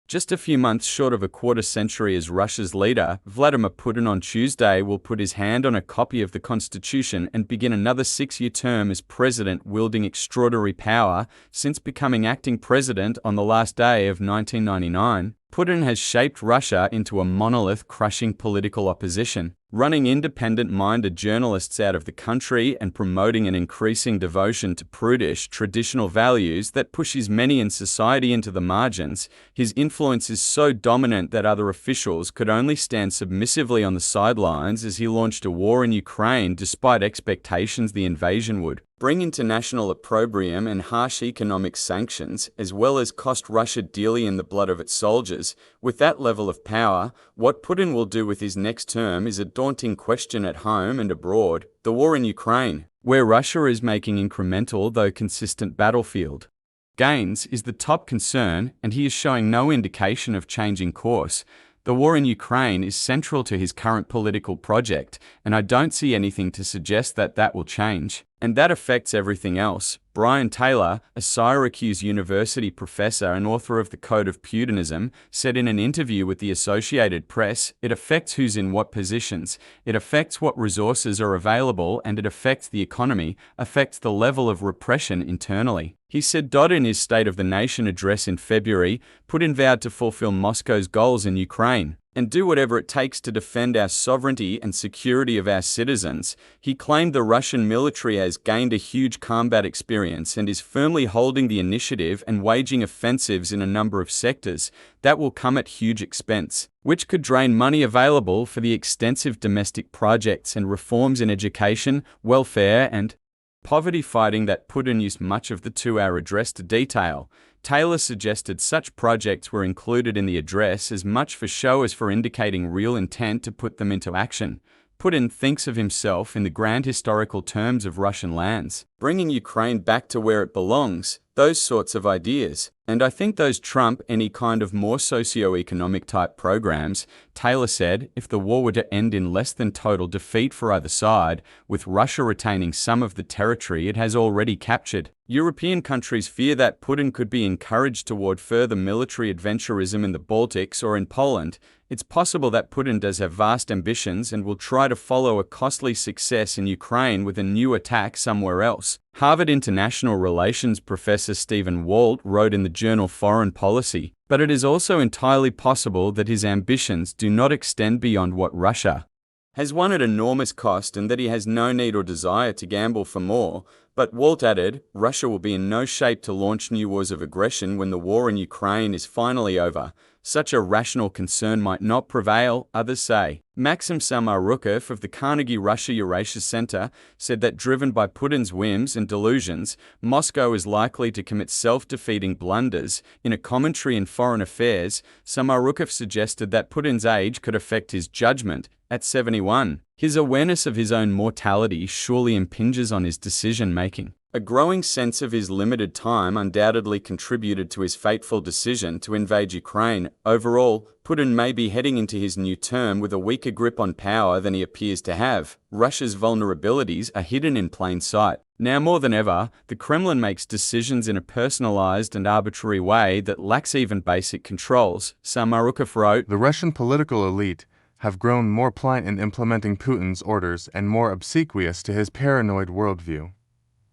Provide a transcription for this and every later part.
Just a few months short of a quarter century as Russia's leader, Vladimir Putin on Tuesday will put his hand on a copy of the constitution and begin another 6-year term as president, wielding extraordinary power since becoming acting president on the last day of 1999. Putin has shaped Russia into a monolith, crushing political opposition, running independent-minded journalists out of the country and promoting an increasing devotion to prudish, traditional values that pushes many in society into the margins. His influence is so dominant that other officials could only stand submissively on the sidelines as he launched a war in Ukraine despite expectations the invasion would bring international opprobrium and harsh economic sanctions, as well as cost Russia dearly in the blood of its soldiers. With that level of power, what Putin will do with his next term is a daunting question at home and abroad. The war in Ukraine, where Russia is making incremental though consistent battlefield gains, is the top concern, and he is showing no indication of changing course. The war in Ukraine is central to his current political project, and I don't see anything to suggest that that will change. And that affects everything else. Brian Taylor, a Syracuse University professor and author of The Code of Putinism, said in an interview with the Associated Press, "It affects who's in what positions, it affects what resources are available, and it affects the economy, affects the level of repression internally." He said. In his State of the Nation address in February, Putin vowed to fulfill Moscow's goals in Ukraine and do whatever it takes to defend our sovereignty and security of our citizens. He claimed the Russian military has gained a huge combat experience and is firmly holding the initiative and waging offensives in a number of sectors that will come at huge expense, which could drain money available for the extensive domestic projects and reforms in education, welfare, and poverty fighting that Putin used much of the 2-hour address to detail. Taylor suggested such projects were included in the address as much for show as for indicating real intent to put them into action. Putin thinks of himself in the grand historical terms of Russian lands, bringing Ukraine back to where it belongs, those sorts of ideas. And I think those trump any kind of more socio-economic type programs. Taylor said, if the war were to end in less than total defeat for either side, with Russia retaining some of the territory it has already captured, European countries fear that Putin could be encouraged toward further military adventurism in the Baltics or in Poland. It's possible that Putin does have vast ambitions and will try to follow a costly success in Ukraine with a new attack somewhere else. Harvard International Relations professor Stephen Walt wrote in the journal Foreign Policy, but it is also entirely possible that his ambitions do not extend beyond what Russia has won at enormous cost and that he has no need or desire to gamble for more. But Walt added, Russia will be in no shape to launch new wars of aggression when the war in Ukraine is finally over. Such a rational concern might not prevail, others say. Maxim Samarukov of the Carnegie Russia-Eurasia Center said that driven by Putin's whims and delusions, Moscow is likely to commit self-defeating blunders. In a commentary in Foreign Affairs, Samarukov suggested that Putin's age could affect his judgment. At 71, his awareness of his own mortality surely impinges on his decision-making. A growing sense of his limited time undoubtedly contributed to his fateful decision to invade Ukraine. Overall, Putin may be heading into his new term with a weaker grip on power than he appears to have. Russia's vulnerabilities are hidden in plain sight. Now more than ever, the Kremlin makes decisions in a personalized and arbitrary way that lacks even basic controls. Samarukov wrote, "The Russian political elite have grown more pliant in implementing Putin's orders and more obsequious to his paranoid worldview."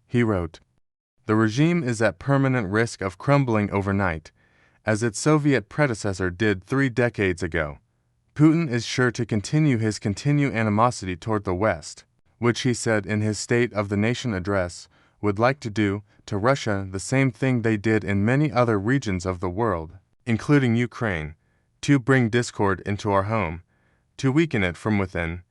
He wrote, "The regime is at permanent risk of crumbling overnight, as its Soviet predecessor did 3 decades ago. Putin is sure to continue his continued animosity toward the West, which he said in his State of the Nation address would like to do to Russia the same thing they did in many other regions of the world, including Ukraine, to bring discord into our home, to weaken it from within."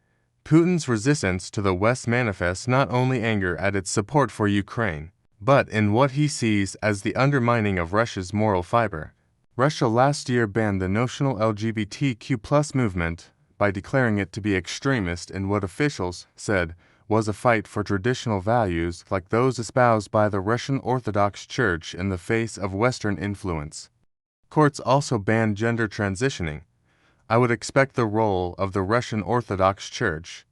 Putin's resistance to the West manifests not only anger at its support for Ukraine, but in what he sees as the undermining of Russia's moral fiber. Russia last year banned the notional LGBTQ+ movement by declaring it to be extremist in what officials said was a fight for traditional values like those espoused by the Russian Orthodox Church in the face of Western influence. Courts also banned gender transitioning. I would expect the role of the Russian Orthodox Church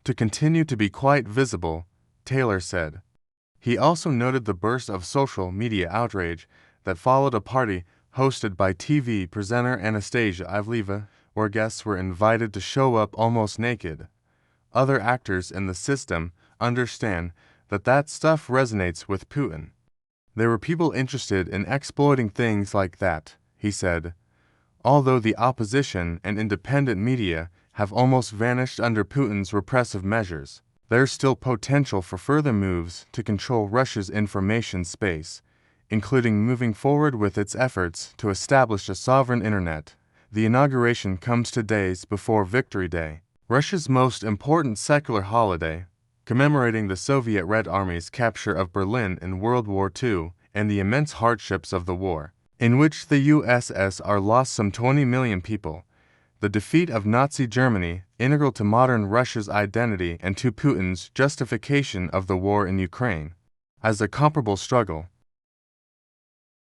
to continue to be quite visible, Taylor said. He also noted the burst of social media outrage that followed a party hosted by TV presenter Anastasia Ivleva, where guests were invited to show up almost naked. Other actors in the system understand that stuff resonates with Putin. There were people interested in exploiting things like that, he said. Although the opposition and independent media have almost vanished under Putin's repressive measures, there's still potential for further moves to control Russia's information space, including moving forward with its efforts to establish a sovereign internet. The inauguration comes 2 days before Victory Day, Russia's most important secular holiday, commemorating the Soviet Red Army's capture of Berlin in World War II and the immense hardships of the war, in which the USSR lost some 20 million people. The defeat of Nazi Germany, integral to modern Russia's identity and to Putin's justification of the war in Ukraine. As a comparable struggle,